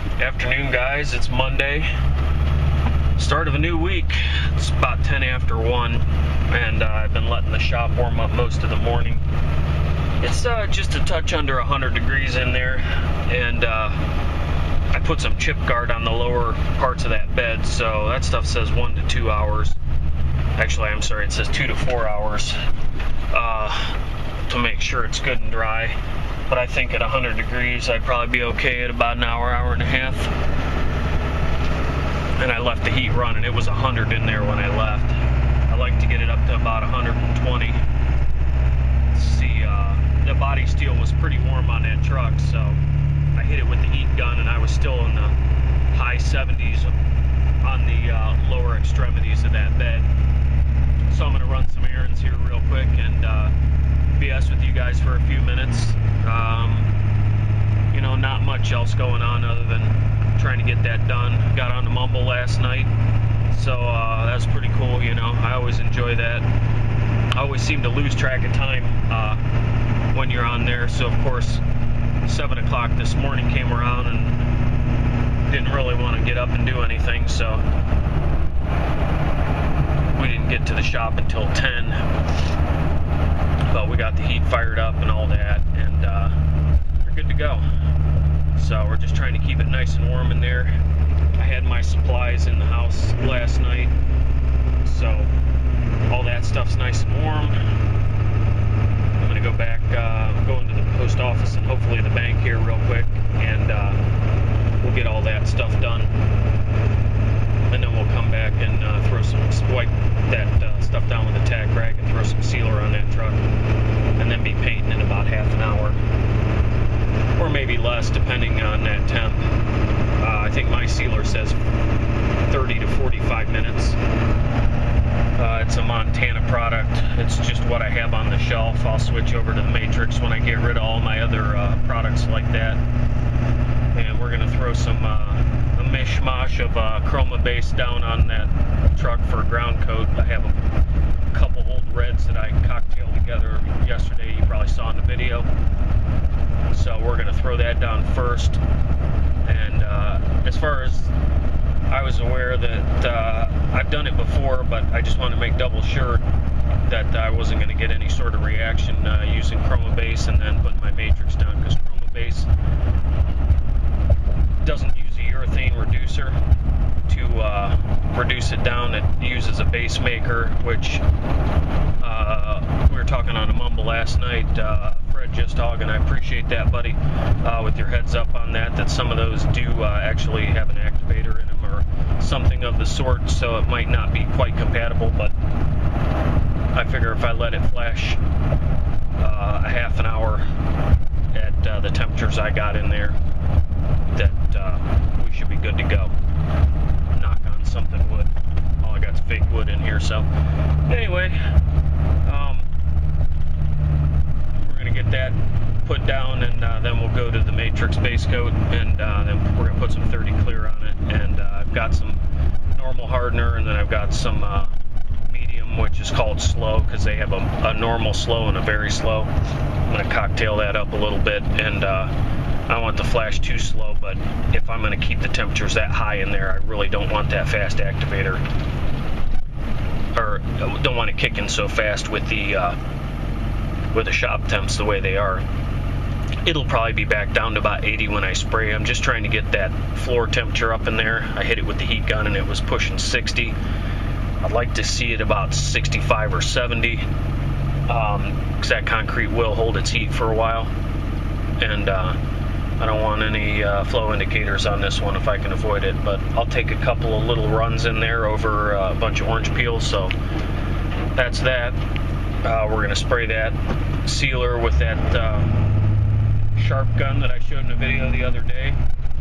Afternoon, guys. It's Monday, start of a new week. It's about 10 after 1, and I've been letting the shop warm up most of the morning. It's just a touch under 100 degrees in there, and I put some chip guard on the lower parts of that bed, so that stuff says 1 to 2 hours. Actually, I'm sorry, it says 2 to 4 hours to make sure it's good and dry. But I think at 100 degrees, I'd probably be okay at about an hour, hour and a half. And I left the heat running. It was 100 in there when I left. I like to get it up to about 120. See, the body steel was pretty warm on that truck, so I hit it with the heat gun, and I was still in the high 70s on the lower extremities of that bed. So I'm going to run some errands here real quick and BS with you guys for a few minutes. You know, not much else going on other than trying to get that done. Got on the mumble last night, so that was pretty cool. You know, I always enjoy that. I always seem to lose track of time when you're on there. So of course, 7 o'clock this morning came around and didn't really want to get up and do anything, so we didn't get to the shop until 10. But we got the heat fired up and all that, and we're good to go. So we're just trying to keep it nice and warm in there. I had my supplies in the house last night, so all that stuff's nice and warm. I'm gonna go back, go into the post office and hopefully the bank here real quick, and we'll get all that stuff done. And then we'll come back and wipe that stuff down with a tack rag and throw some sealer on that truck, and then be painting in about half an hour, or maybe less depending on that temp. I think my sealer says 30 to 45 minutes. It's a Montana product. It's just what I have on the shelf. I'll switch over to the Matrix when I get rid of all my other products like that. And we're going to throw some a mishmash of chroma base down on that truck for a ground coat. I have a couple old reds that I cocktailed together yesterday. You probably saw in the video. So we're going to throw that down first. And as far as I was aware that I've done it before, but I just want to make double sure that I wasn't going to get any sort of reaction using chroma base and then putting my Matrix down, because chroma base doesn't use a urethane reducer to reduce it down. It uses a base maker, which we were talking on a mumble last night. Fred just hogging, I appreciate that, buddy, with your heads up on that, that some of those do actually have an activator in them or something of the sort, so it might not be quite compatible, but I figure if I let it flash a half an hour at the temperatures I got in there, that we should be good to go. Knock on something wood. All I got is fake wood in here, so anyway, we're going to get that put down, and then we'll go to the Matrix base coat, and then we're going to put some 30 clear on it, and I've got some normal hardener, and then I've got some medium, which is called slow, because they have a normal slow and a very slow. I'm going to cocktail that up a little bit, and I don't want the flash too slow, but if I'm going to keep the temperatures that high in there, I really don't want that fast activator, or don't want it kicking so fast with the shop temps the way they are. It'll probably be back down to about 80 when I spray. I'm just trying to get that floor temperature up in there. I hit it with the heat gun and it was pushing 60. I'd like to see it about 65 or 70, because that concrete will hold its heat for a while, and I don't want any flow indicators on this one if I can avoid it, but I'll take a couple of little runs in there over a bunch of orange peels, so that's that. We're going to spray that sealer with that sharp gun that I showed in a video the other day.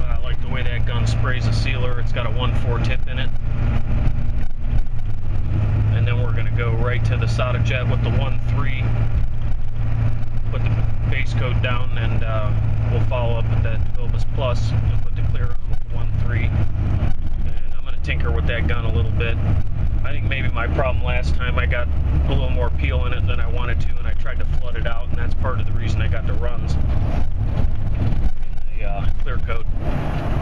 I like the way that gun sprays a sealer. It's got a 1/4 tip in it. And then we're going to go right to the solder jet with the 1/3. Put the base coat down, and we'll follow up with that Velvethamma Plus and put the clear on with the 1/3. And I'm going to tinker with that gun a little bit. I think maybe my problem last time, I got a little more peel in it than I wanted to, and I tried to flood it out, and that's part of the reason I got the runs in the clear coat.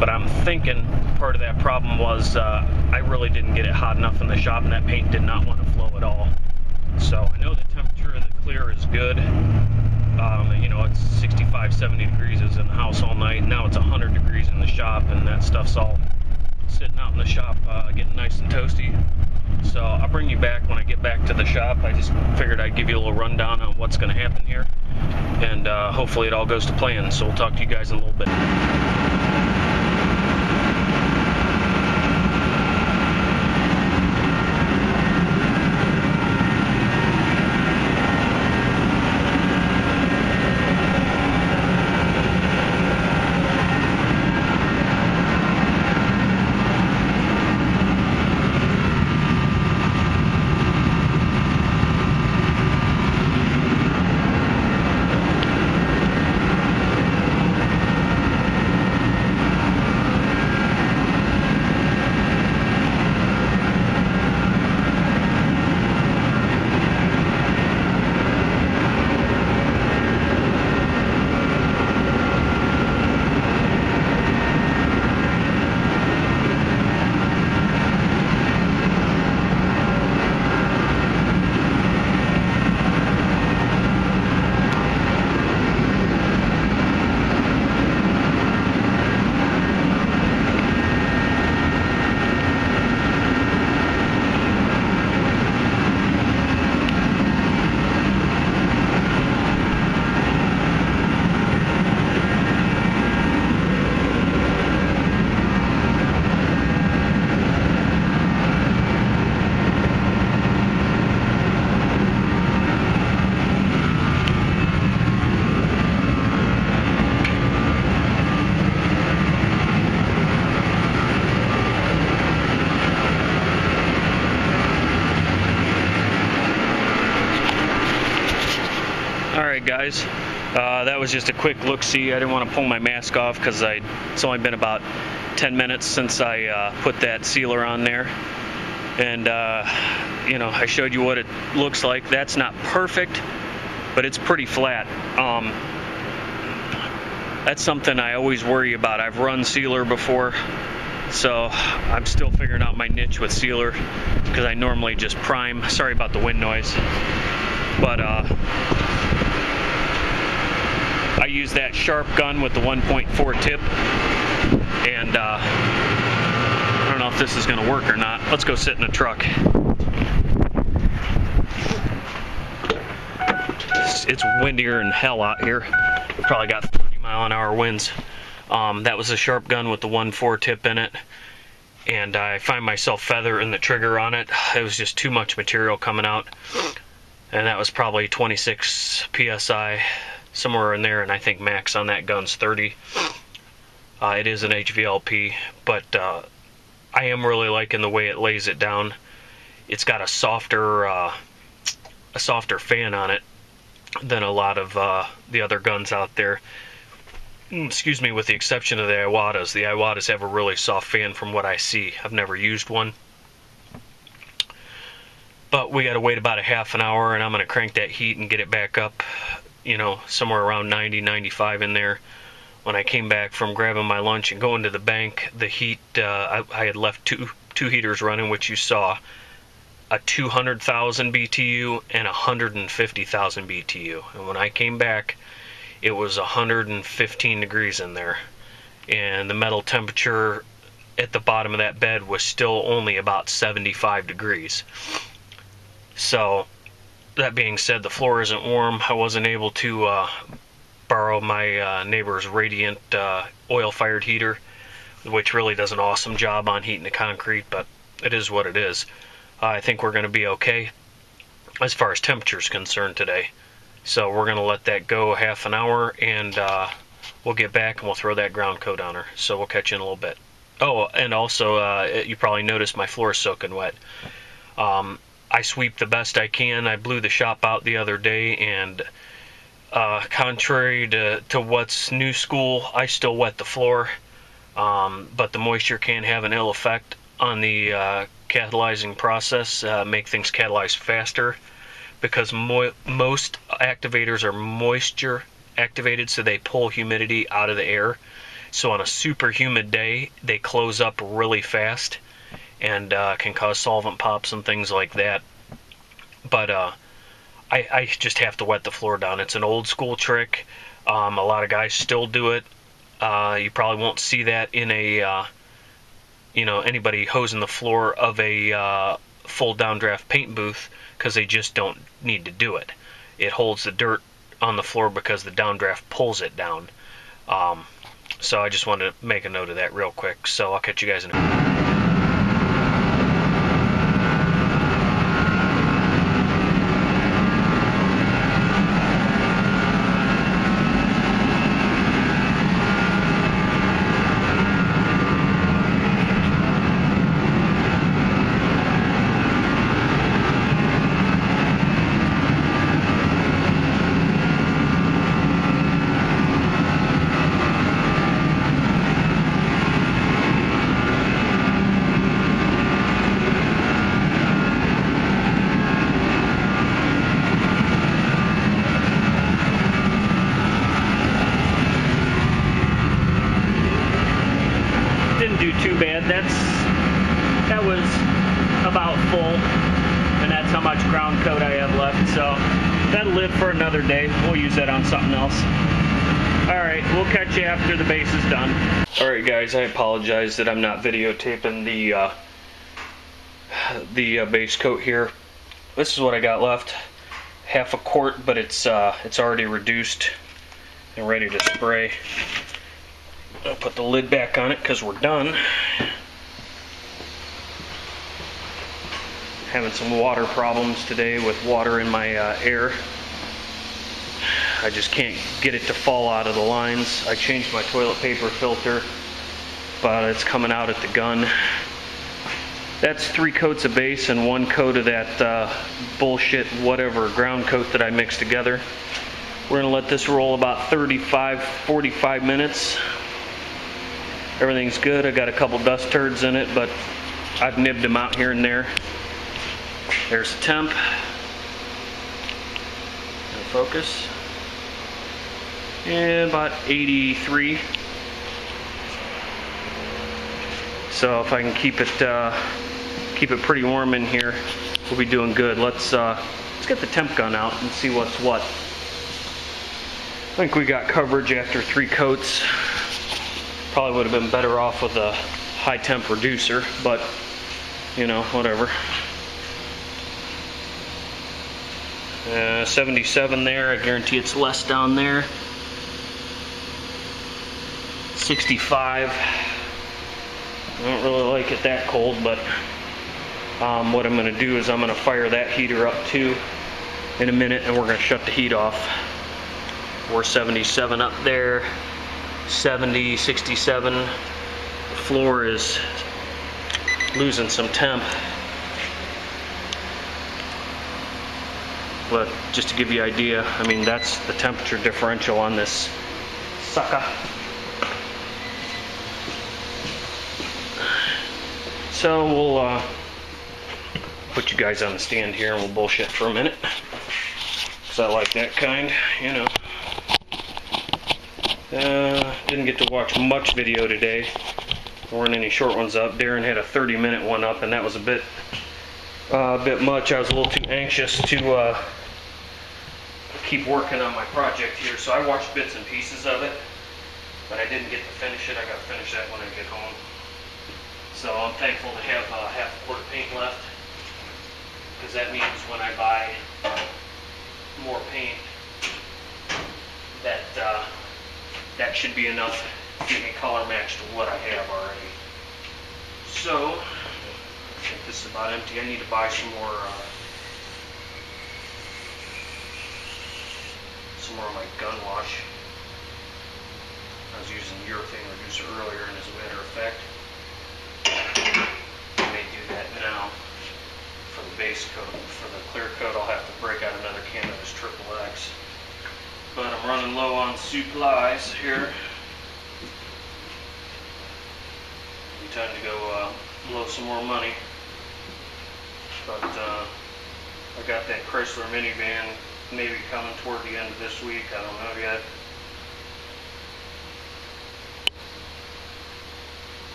But I'm I'm thinking part of that problem was I really didn't get it hot enough in the shop, and that paint did not want to flow at all. So I know the temperature of the clear is good. You know, it's 65, 70 degrees is in the house all night. Now it's 100 degrees in the shop, and that stuff's all sitting out in the shop getting nice and toasty. So I'll bring you back when I get back to the shop. I just figured I'd give you a little rundown on what's going to happen here, and hopefully it all goes to plan. So we'll talk to you guys in a little bit. Alright guys, that was just a quick look-see. I didn't want to pull my mask off because it's only been about 10 minutes since I put that sealer on there. And you know, I showed you what it looks like. That's not perfect, but it's pretty flat. That's something I always worry about. I've run sealer before, so I'm still figuring out my niche with sealer because I normally just prime. Sorry about the wind noise, but I use that sharp gun with the 1.4 tip, and I don't know if this is going to work or not. Let's go sit in the truck. It's windier than hell out here. Probably got 30-mile-an-hour winds. That was a sharp gun with the 1.4 tip in it, and I find myself feathering the trigger on it. It was just too much material coming out, and that was probably 26 psi, somewhere in there, and I think max on that gun's 30. It is an HVLP, but I am really liking the way it lays it down. It's got a softer fan on it than a lot of the other guns out there. Excuse me, with the exception of the Iwatas. The Iwatas have a really soft fan from what I see. I've never used one. But we got to wait about a half an hour, and I'm going to crank that heat and get it back up, you know, somewhere around 90, 95 in there. When I came back from grabbing my lunch and going to the bank, the heat, I had left two heaters running, which you saw, a 200,000 BTU and 150,000 BTU. And when I came back, it was 115 degrees in there. And the metal temperature at the bottom of that bed was still only about 75 degrees. So, that being said, the floor isn't warm. I wasn't able to borrow my neighbor's Radiant oil-fired heater, which really does an awesome job on heating the concrete, but it is what it is. I think we're going to be okay as far as temperature is concerned today. So we're going to let that go half an hour, and we'll get back and we'll throw that ground coat on her. So we'll catch you in a little bit. Oh, and also, you probably noticed my floor is soaking wet. I sweep the best I can. I blew the shop out the other day, and contrary to what's new school, I still wet the floor, but the moisture can have an ill effect on the catalyzing process, make things catalyze faster, because most activators are moisture activated, so they pull humidity out of the air. So on a super humid day, they close up really fast and can cause solvent pops and things like that. But I just have to wet the floor down. It's an old school trick. A lot of guys still do it. You probably won't see that in a anybody hosing the floor of a full downdraft paint booth, because they just don't need to do it. It holds the dirt on the floor because the downdraft pulls it down. So I just wanted to make a note of that real quick. So I'll catch you guys in a minute. Too bad. That was about full, and that's how much ground coat I have left, so that'll live for another day. We'll use that on something else. Alright, we'll catch you after the base is done. Alright guys, I apologize that I'm not videotaping the base coat here. This is what I got left. Half a quart, but it's already reduced and ready to spray. I'll put the lid back on it because we're done. Having some water problems today with water in my air. I just can't get it to fall out of the lines. I changed my toilet paper filter, but it's coming out at the gun. That's 3 coats of base and 1 coat of that bullshit whatever ground coat that I mixed together. We're going to let this roll about 45 minutes. Everything's good. I got a couple dust turds in it, but I've nibbed them out here and there. There's the temp. And focus. And about 83. So if I can keep it pretty warm in here, we'll be doing good. Let's get the temp gun out and see what's what. I think we got coverage after 3 coats. Probably would have been better off with a high temp reducer, but you know, whatever. 77 there, I guarantee it's less down there. 65. I don't really like it that cold, but what I'm going to do is I'm going to fire that heater up too in a minute, and we're going to shut the heat off. We're 77 up there. 70, 67. The floor is losing some temp. But just to give you an idea, I mean, that's the temperature differential on this sucker. So we'll put you guys on the stand here and we'll bullshit for a minute. Because I like that kind, you know. Didn't get to watch much video today. There weren't any short ones up. Darren had a 30-minute one up, and that was a bit much. I was a little too anxious to keep working on my project here, so I watched bits and pieces of it, but I didn't get to finish it. I got to finish that when I get home. So I'm thankful to have half a quart of paint left, because that means when I buy more paint, that should be enough to get me color matched to what I have already. So, I think this is about empty. I need to buy some more of my gun wash. I was using urethane reducer earlier, and as a matter of fact, I may do that now for the base coat. For the clear coat, I'll have to break out another can of this XXX. But I'm running low on supplies here. Time to go blow some more money. But I got that Chrysler minivan maybe coming toward the end of this week. I don't know yet.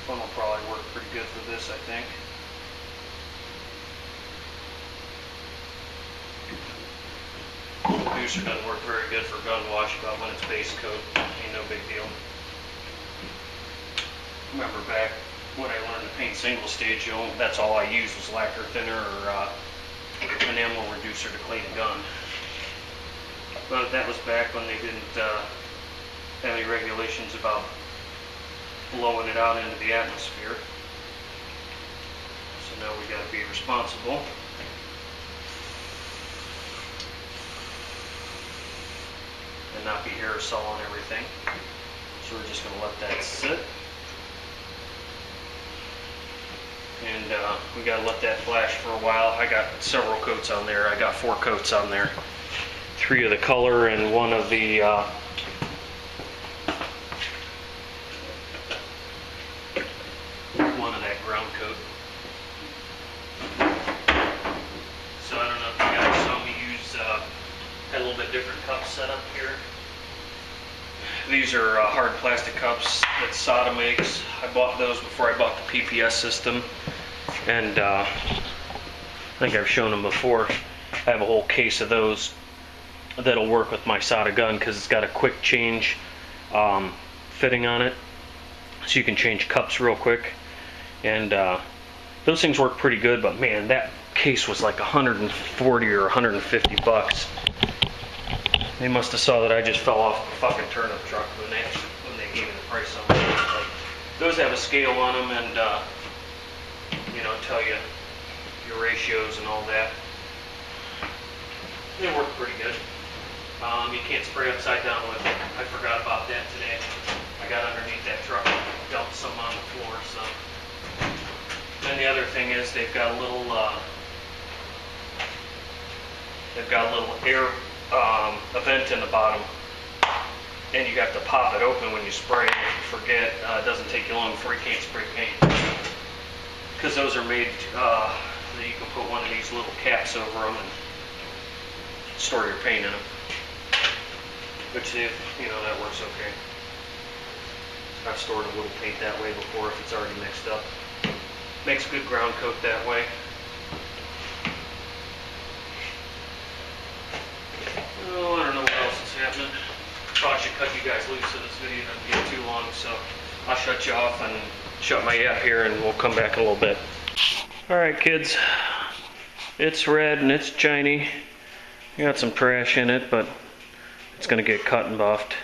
one will probably work pretty good for this, I think. The reducer doesn't work very good for gun wash, but when it's base coat, ain't no big deal. Remember back when I learned to paint single stage, that's all I used was lacquer thinner or an ammo reducer to clean a gun. But that was back when they didn't have any regulations about blowing it out into the atmosphere. So now we got to be responsible. And not be aerosol on everything. So we're just going to let that sit. And we got to let that flash for a while. I got several coats on there. I got 4 coats on there. 3 of the color and 1 of the one of that ground coat. So I don't know if you guys saw me use had a little bit different cup setup here. These are hard plastic cups that Sada makes. I bought those before I bought the PPS system, and I think I've shown them before. I have a whole case of those that'll work with my Sada gun because it's got a quick change fitting on it, so you can change cups real quick. And those things work pretty good, but man, that case was like 140 or 150 bucks. They must have saw that I just fell off the fucking turnip truck when they gave me the price on them. Like, those have a scale on them and you know, tell you your ratios and all that. They work pretty good. You can't spray upside down with it. I forgot about that today. I got underneath that truck and dumped some on the floor. So then the other thing is they've got a little air vent in the bottom, and you have to pop it open when you spray. If you forget, it doesn't take you long before you can't spray paint, because those are made that you can put one of these little caps over them and store your paint in them, which, you know, that works okay. I've stored a little paint that way before if it's already mixed up. Makes a good ground coat that way. Oh, I don't know what else is happening. Probably should cut you guys loose so this video doesn't get too long, so I'll shut you off and shut my app here, and we'll come back in a little bit. Alright kids, it's red and it's shiny. Got some trash in it, but it's going to get cut and buffed.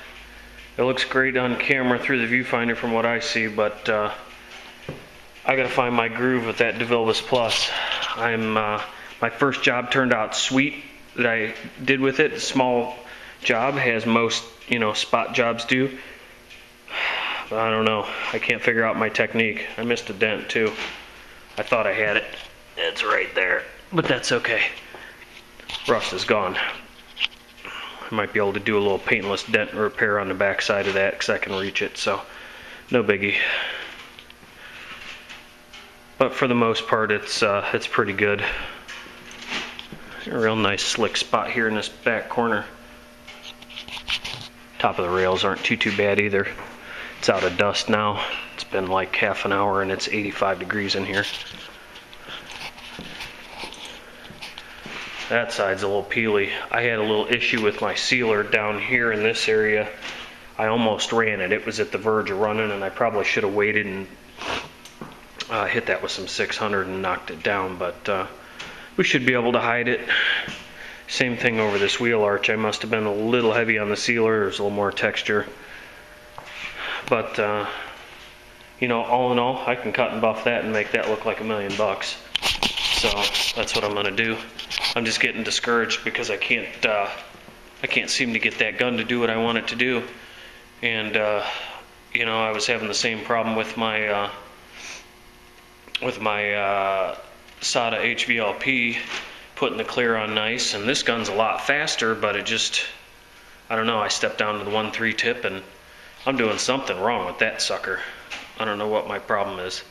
It looks great on camera through the viewfinder from what I see, but I gotta find my groove with that DeVilbiss Plus. My first job turned out sweet that I did with it. A small job, as most, you know, spot jobs do. But I don't know. I can't figure out my technique. I missed a dent too. I thought I had it. It's right there, but that's okay. Rust is gone. I might be able to do a little paintless dent repair on the back side of that because I can reach it, so no biggie. But for the most part, it's pretty good. A real nice slick spot here in this back corner. Top of the rails aren't too bad either. It's out of dust now. It's been like half an hour and it's 85 degrees in here. That side's a little peely. I had a little issue with my sealer down here in this area. I almost ran it. It was at the verge of running, and I probably should have waited and hit that with some 600 and knocked it down, but we should be able to hide it. Same thing over this wheel arch. I must have been a little heavy on the sealer. There's a little more texture. But, you know, all in all, I can cut and buff that and make that look like $1 million. So that's what I'm going to do. I'm just getting discouraged because I can't seem to get that gun to do what I want it to do. And you know, I was having the same problem with my Sada HVLP, putting the clear on nice, and this gun's a lot faster, but it just, I don't know, I stepped down to the 1.3 tip and I'm doing something wrong with that sucker. I don't know what my problem is.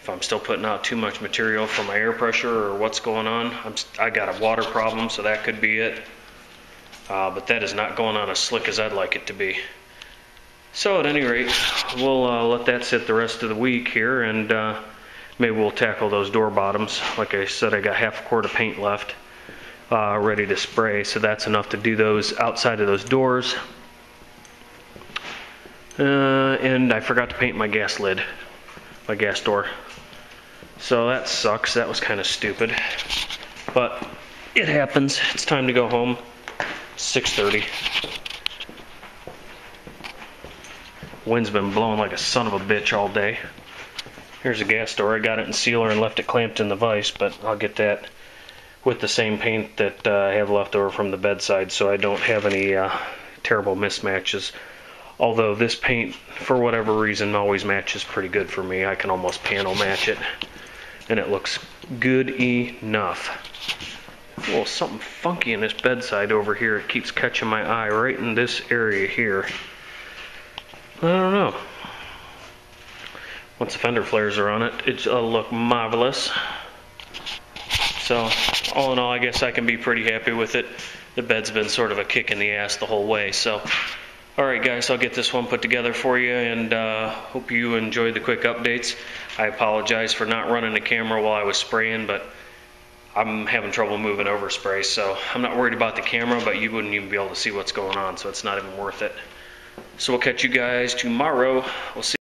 If I'm still putting out too much material for my air pressure or what's going on. I got a water problem, so that could be it. But that is not going on as slick as I'd like it to be. So at any rate, we'll let that sit the rest of the week here, and maybe we'll tackle those door bottoms. Like I said, I got half a quart of paint left ready to spray, so that's enough to do those outside of those doors. And I forgot to paint my gas lid, my gas door. So that sucks. That was kind of stupid. But it happens. It's time to go home. 6:30. Wind's been blowing like a son of a bitch all day. Here's a gas door. I got it in sealer and left it clamped in the vise, but I'll get that with the same paint that I have left over from the bedside, so I don't have any terrible mismatches. Although this paint, for whatever reason, always matches pretty good for me. I can almost panel match it, and it looks good enough. A little something funky in this bedside over here. It keeps catching my eye right in this area here. I don't know. Once the fender flares are on it, it'll look marvelous. So, all in all, I guess I can be pretty happy with it. The bed's been sort of a kick in the ass the whole way, so. Alright guys, I'll get this one put together for you, and hope you enjoyed the quick updates. I apologize for not running the camera while I was spraying, but I'm having trouble moving over spray, so I'm not worried about the camera, but you wouldn't even be able to see what's going on, so it's not even worth it. So we'll catch you guys tomorrow. We'll see.